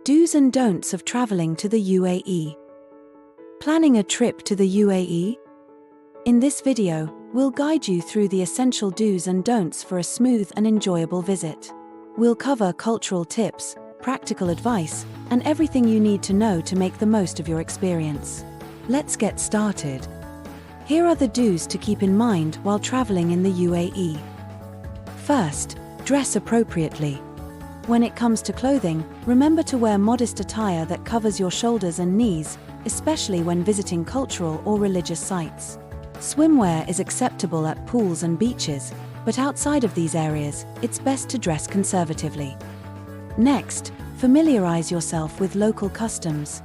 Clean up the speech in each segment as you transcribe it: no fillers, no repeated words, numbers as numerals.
Do's and don'ts of traveling to the UAE. Planning a trip to the UAE? In this video, we'll guide you through the essential do's and don'ts for a smooth and enjoyable visit. We'll cover cultural tips, practical advice, and everything you need to know to make the most of your experience. Let's get started. Here are the do's to keep in mind while traveling in the UAE. First, dress appropriately. When it comes to clothing, remember to wear modest attire that covers your shoulders and knees, especially when visiting cultural or religious sites. Swimwear is acceptable at pools and beaches, but outside of these areas, it's best to dress conservatively. Next, familiarize yourself with local customs.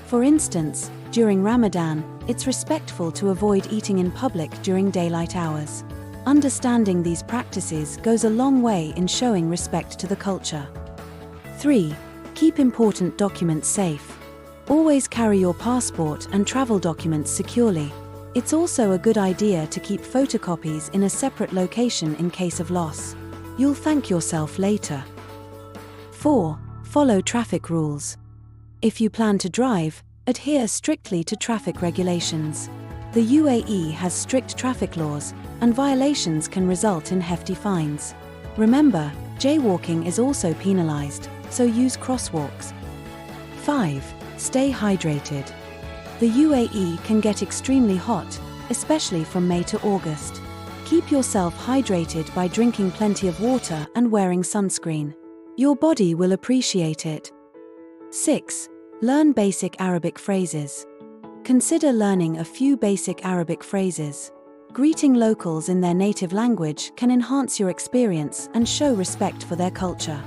For instance, during Ramadan, it's respectful to avoid eating in public during daylight hours. Understanding these practices goes a long way in showing respect to the culture. 3. Keep important documents safe. Always carry your passport and travel documents securely. It's also a good idea to keep photocopies in a separate location in case of loss. You'll thank yourself later. 4. Follow traffic rules. If you plan to drive, adhere strictly to traffic regulations. The UAE has strict traffic laws, and violations can result in hefty fines. Remember, jaywalking is also penalized, so use crosswalks. 5. Stay hydrated. The UAE can get extremely hot, especially from May to August. Keep yourself hydrated by drinking plenty of water and wearing sunscreen. Your body will appreciate it. 6. Learn basic Arabic phrases. Consider learning a few basic Arabic phrases. Greeting locals in their native language can enhance your experience and show respect for their culture.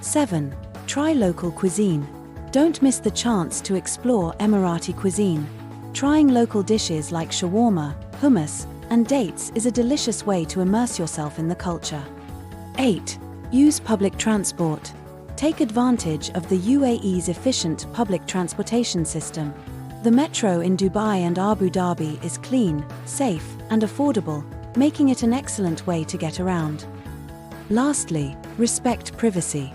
7. Try local cuisine. Don't miss the chance to explore Emirati cuisine. Trying local dishes like shawarma, hummus, and dates is a delicious way to immerse yourself in the culture. 8. Use public transport. Take advantage of the UAE's efficient public transportation system. The metro in Dubai and Abu Dhabi is clean, safe, and affordable, making it an excellent way to get around. Lastly, respect privacy.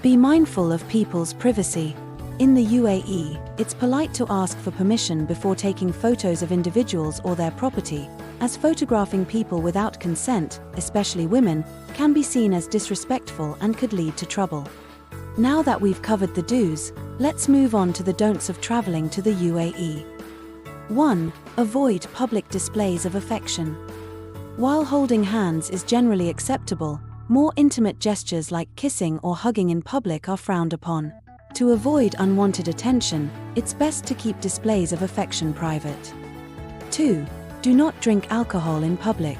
Be mindful of people's privacy. In the UAE, it's polite to ask for permission before taking photos of individuals or their property, as photographing people without consent, especially women, can be seen as disrespectful and could lead to trouble. Now that we've covered the do's, let's move on to the don'ts of traveling to the UAE. 1. Avoid public displays of affection. While holding hands is generally acceptable, more intimate gestures like kissing or hugging in public are frowned upon. To avoid unwanted attention, it's best to keep displays of affection private. 2. Do not drink alcohol in public.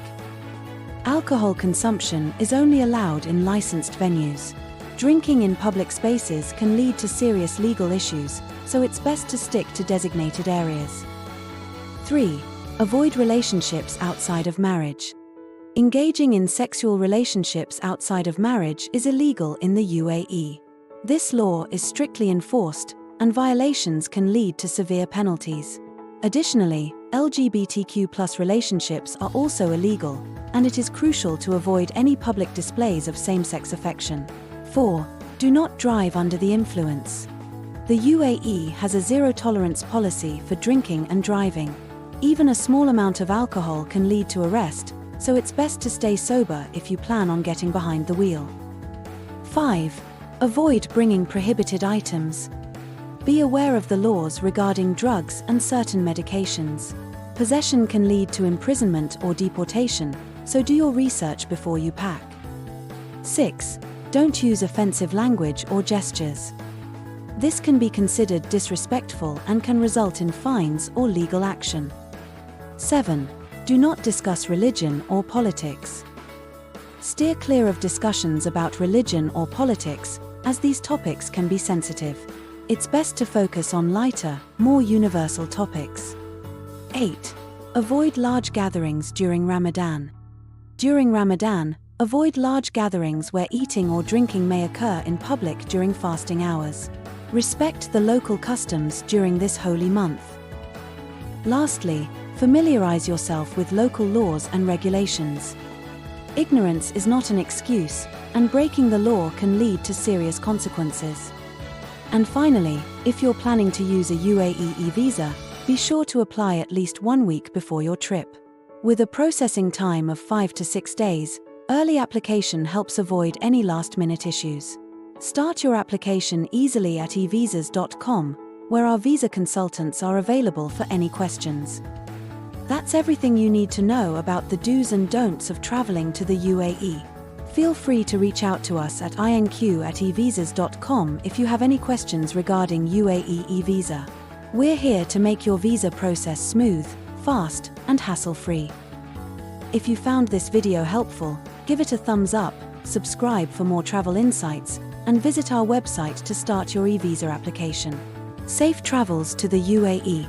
Alcohol consumption is only allowed in licensed venues. Drinking in public spaces can lead to serious legal issues, so it's best to stick to designated areas. 3. Avoid relationships outside of marriage. Engaging in sexual relationships outside of marriage is illegal in the UAE. This law is strictly enforced, and violations can lead to severe penalties. Additionally, LGBTQ+ relationships are also illegal, and it is crucial to avoid any public displays of same-sex affection. 4. Do not drive under the influence. The UAE has a zero-tolerance policy for drinking and driving. Even a small amount of alcohol can lead to arrest, so it's best to stay sober if you plan on getting behind the wheel. 5. Avoid bringing prohibited items. Be aware of the laws regarding drugs and certain medications. Possession can lead to imprisonment or deportation, so do your research before you pack. 6. Don't use offensive language or gestures. This can be considered disrespectful and can result in fines or legal action. 7. Do not discuss religion or politics. Steer clear of discussions about religion or politics, as these topics can be sensitive. It's best to focus on lighter, more universal topics. 8. Avoid large gatherings during Ramadan. During Ramadan, avoid large gatherings where eating or drinking may occur in public during fasting hours. Respect the local customs during this holy month. Lastly, familiarize yourself with local laws and regulations. Ignorance is not an excuse, and breaking the law can lead to serious consequences. And finally, if you're planning to use a UAE eVisa, be sure to apply at least 1 week before your trip. With a processing time of 5 to 6 days, early application helps avoid any last-minute issues. Start your application easily at evisas.com, where our visa consultants are available for any questions. That's everything you need to know about the do's and don'ts of traveling to the UAE. Feel free to reach out to us at inq@evisas.com if you have any questions regarding UAE eVisa. We're here to make your visa process smooth, fast, and hassle-free. If you found this video helpful, give it a thumbs up, subscribe for more travel insights, and visit our website to start your eVisa application. Safe travels to the UAE.